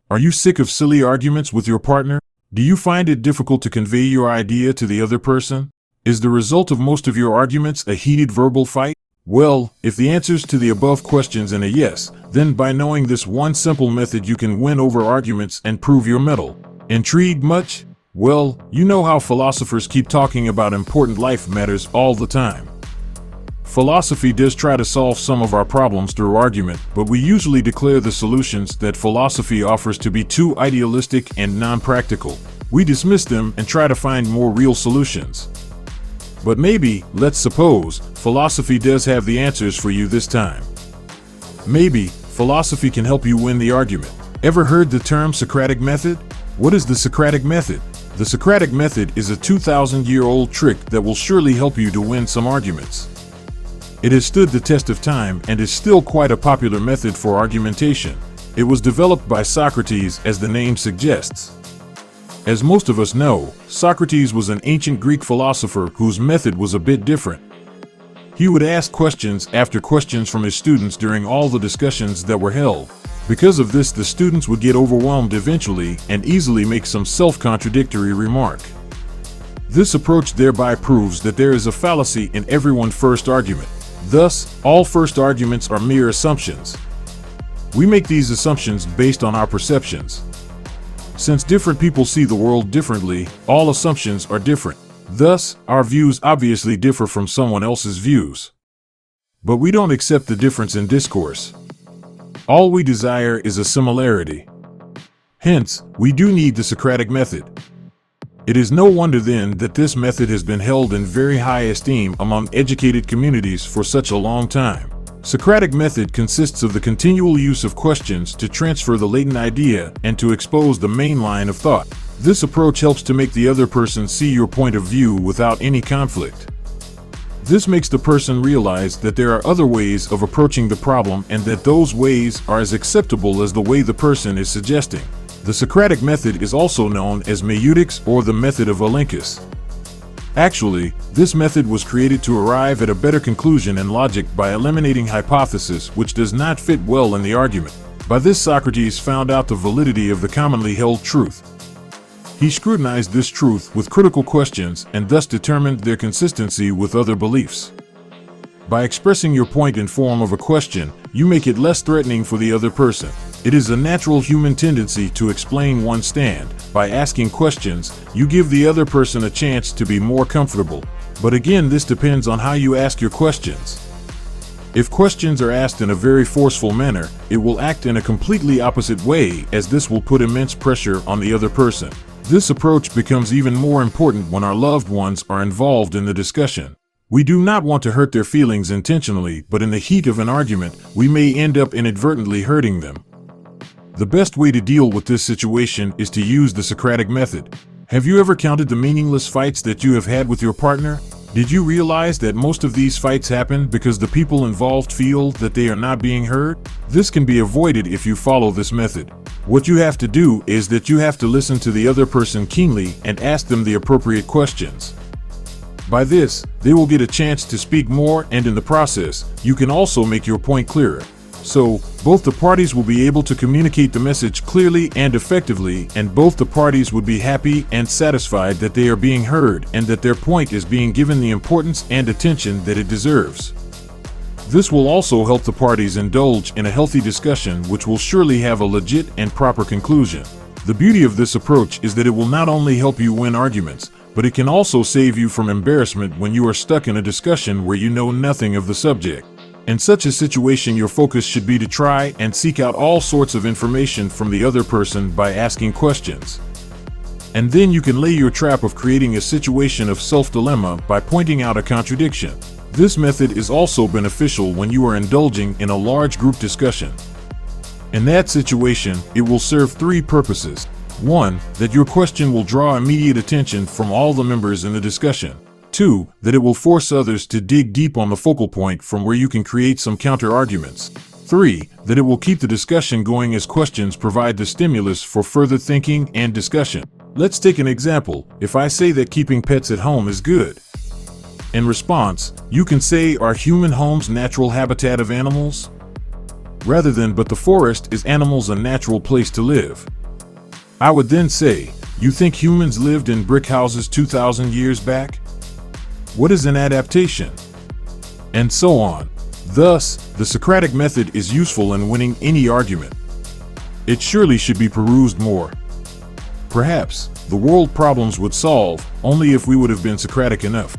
Are you sick of silly arguments with your partner? Do you find it difficult to convey your idea to the other person? Is the result of most of your arguments a heated verbal fight? Well, if the answers to the above questions are a yes, then by knowing this one simple method you can win over arguments and prove your mettle. Intrigued much? Well, you know how philosophers keep talking about important life matters all the time. Philosophy does try to solve some of our problems through argument, but we usually declare the solutions that philosophy offers to be too idealistic and non-practical. We dismiss them and try to find more real solutions. But maybe, let's suppose, philosophy does have the answers for you this time. Maybe, philosophy can help you win the argument. Ever heard the term Socratic method? What is the Socratic method? The Socratic method is a 2,000-year-old trick that will surely help you to win some arguments. It has stood the test of time and is still quite a popular method for argumentation. It was developed by Socrates, as the name suggests. As most of us know, Socrates was an ancient Greek philosopher whose method was a bit different. He would ask questions after questions from his students during all the discussions that were held. Because of this, the students would get overwhelmed eventually and easily make some self-contradictory remark. This approach thereby proves that there is a fallacy in everyone's first argument. Thus, all first arguments are mere assumptions. We make these assumptions based on our perceptions. Since different people see the world differently, all assumptions are different. Thus, our views obviously differ from someone else's views. But we don't accept the difference in discourse. All we desire is a similarity. Hence, we do need the Socratic method. It is no wonder then that this method has been held in very high esteem among educated communities for such a long time. Socratic method consists of the continual use of questions to transfer the latent idea and to expose the main line of thought. This approach helps to make the other person see your point of view without any conflict. This makes the person realize that there are other ways of approaching the problem and that those ways are as acceptable as the way the person is suggesting. The Socratic method is also known as meutics or the method of Elenchus. Actually, this method was created to arrive at a better conclusion in logic by eliminating hypothesis which does not fit well in the argument. By this, Socrates found out the validity of the commonly held truth. He scrutinized this truth with critical questions and thus determined their consistency with other beliefs. By expressing your point in form of a question, you make it less threatening for the other person. It is a natural human tendency to explain one's stand. By asking questions, you give the other person a chance to be more comfortable. But again, this depends on how you ask your questions. If questions are asked in a very forceful manner, it will act in a completely opposite way, as this will put immense pressure on the other person. This approach becomes even more important when our loved ones are involved in the discussion. We do not want to hurt their feelings intentionally, but in the heat of an argument, we may end up inadvertently hurting them. The best way to deal with this situation is to use the Socratic method. Have you ever counted the meaningless fights that you have had with your partner? Did you realize that most of these fights happen because the people involved feel that they are not being heard? This can be avoided if you follow this method. What you have to do is that you have to listen to the other person keenly and ask them the appropriate questions. By this, they will get a chance to speak more, and in the process, you can also make your point clearer. So, both the parties will be able to communicate the message clearly and effectively, and both the parties would be happy and satisfied that they are being heard and that their point is being given the importance and attention that it deserves. This will also help the parties indulge in a healthy discussion which will surely have a legit and proper conclusion. The beauty of this approach is that it will not only help you win arguments, but it can also save you from embarrassment when you are stuck in a discussion where you know nothing of the subject. In such a situation, your focus should be to try and seek out all sorts of information from the other person by asking questions. And then you can lay your trap of creating a situation of self-dilemma by pointing out a contradiction. This method is also beneficial when you are indulging in a large group discussion. In that situation, it will serve three purposes. 1. That your question will draw immediate attention from all the members in the discussion. 2. That it will force others to dig deep on the focal point from where you can create some counter-arguments. 3. That it will keep the discussion going as questions provide the stimulus for further thinking and discussion. Let's take an example. If I say that keeping pets at home is good. In response, you can say, are human homes natural habitat of animals? Rather than, but the forest is animals a natural place to live. I would then say, you think humans lived in brick houses 2,000 years back? What is an adaptation? And so on. Thus, the Socratic method is useful in winning any argument. It surely should be perused more. Perhaps, the world problems would solve only if we would have been Socratic enough.